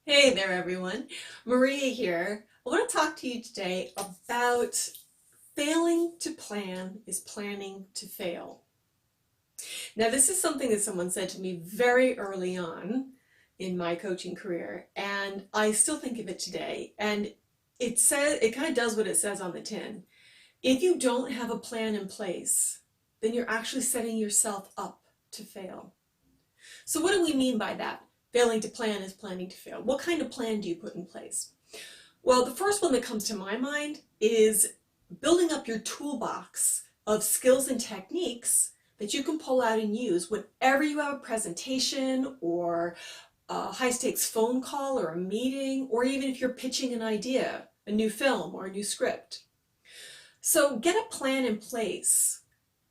Hey there everyone, Maria here. I want to talk to you today about failing to plan is planning to fail. Now this is something that someone said to me very early on in my coaching career, and I still think of it today, and it kind of does what it says on the tin. If you don't have a plan in place, then you're actually setting yourself up to fail. So what do we mean by that? Failing to plan is planning to fail. What kind of plan do you put in place? Well, the first one that comes to my mind is building up your toolbox of skills and techniques that you can pull out and use whenever you have a presentation or a high-stakes phone call or a meeting, or even if you're pitching an idea, a new film or a new script. So get a plan in place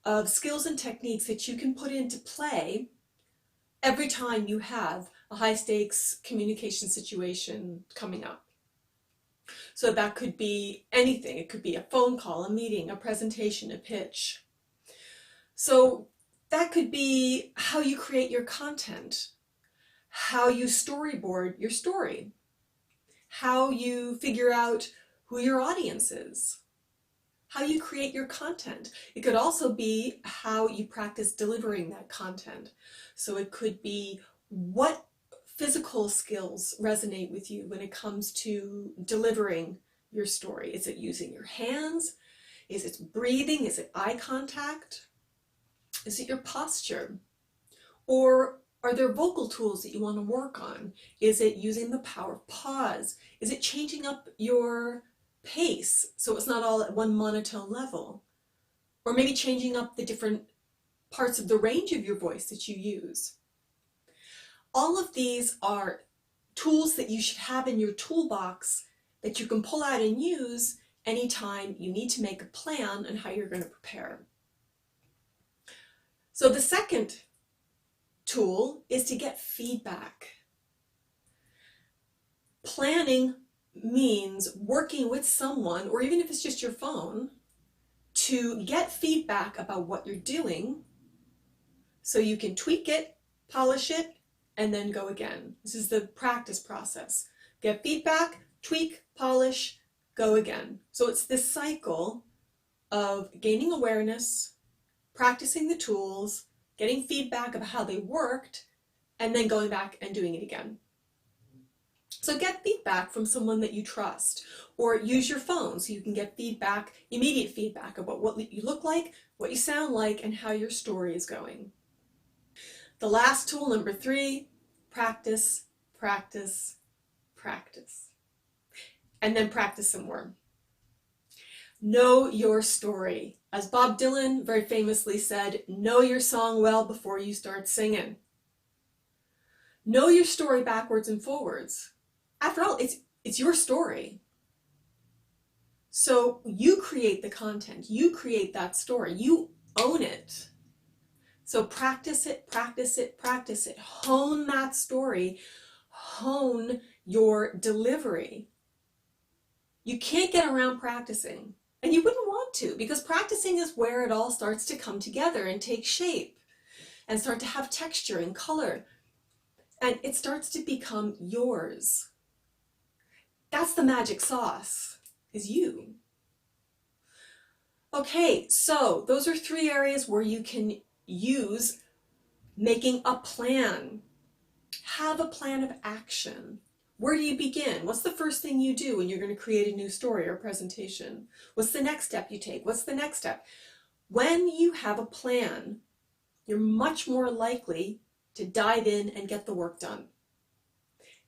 of skills and techniques that you can put into play every time you have a high-stakes communication situation coming up. So that could be anything. It could be a phone call, a meeting, a presentation, a pitch. So that could be how you create your content, how you storyboard your story, how you figure out who your audience is, how you create your content. It could also be how you practice delivering that content. So it could be what physical skills resonate with you when it comes to delivering your story. Is it using your hands? Is it breathing? Is it eye contact? Is it your posture? Or are there vocal tools that you want to work on? Is it using the power of pause? Is it changing up your pace so it's not all at one monotone level? Or maybe changing up the different parts of the range of your voice that you use. All of these are tools that you should have in your toolbox that you can pull out and use anytime you need to make a plan on how you're going to prepare. So the second tool is to get feedback. Planning means working with someone, or even if it's just your phone, to get feedback about what you're doing so you can tweak it, polish it, and then go again. This is the practice process. Get feedback, tweak, polish, go again. So it's this cycle of gaining awareness, practicing the tools, getting feedback about how they worked, and then going back and doing it again. So get feedback from someone that you trust, or use your phone so you can get feedback, immediate feedback about what you look like, what you sound like, and how your story is going. The last tool, number 3, practice, practice, practice. And then practice some more. Know your story. As Bob Dylan very famously said, know your song well before you start singing. Know your story backwards and forwards. After all, it's your story. So you create the content, you create that story, you own it. So practice it, practice it, practice it. Hone that story, hone your delivery. You can't get around practicing, and you wouldn't want to, because practicing is where it all starts to come together and take shape and start to have texture and color, and it starts to become yours. That's the magic sauce, is you. Okay, so those are 3 areas where you can use making a plan. Have a plan of action. Where do you begin? What's the first thing you do when you're going to create a new story or presentation? What's the next step you take? What's the next step? When you have a plan, you're much more likely to dive in and get the work done.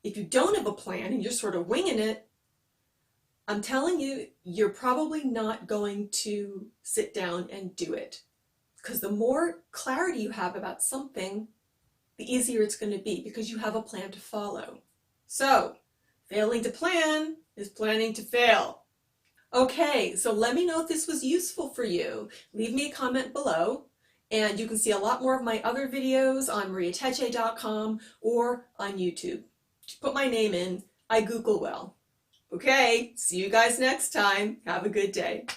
If you don't have a plan and you're sort of winging it, I'm telling you, you're probably not going to sit down and do it. Because the more clarity you have about something, the easier it's going to be, because you have a plan to follow. So, failing to plan is planning to fail. Okay, so let me know if this was useful for you. Leave me a comment below, and you can see a lot more of my other videos on mariatecce.com or on YouTube. Just put my name in. I Google well. Okay, see you guys next time. Have a good day.